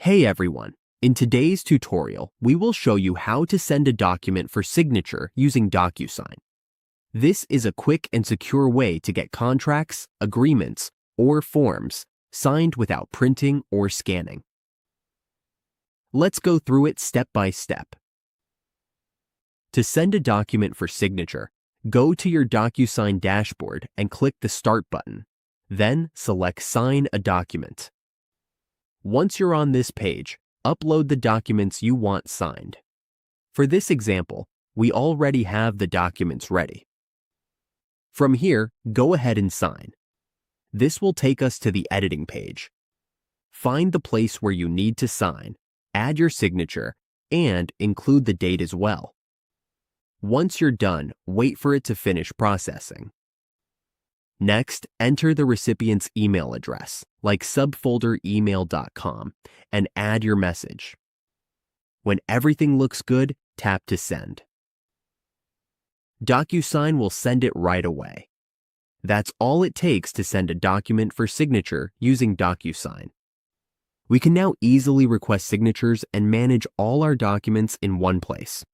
Hey everyone! In today's tutorial, we will show you how to send a document for signature using Docusign. This is a quick and secure way to get contracts, agreements, or forms signed without printing or scanning. Let's go through it step by step. To send a document for signature, go to your Docusign dashboard and click the Start button. Then select Sign a Document. Once you're on this page, upload the documents you want signed. For this example, we already have the documents ready. From here, go ahead and sign. This will take us to the editing page. Find the place where you need to sign, add your signature, and include the date as well. Once you're done, wait for it to finish processing. Next, enter the recipient's email address, like subfolderemail.com, and add your message. When everything looks good, tap to send. Docusign will send it right away. That's all it takes to send a document for signature using Docusign. We can now easily request signatures and manage all our documents in one place.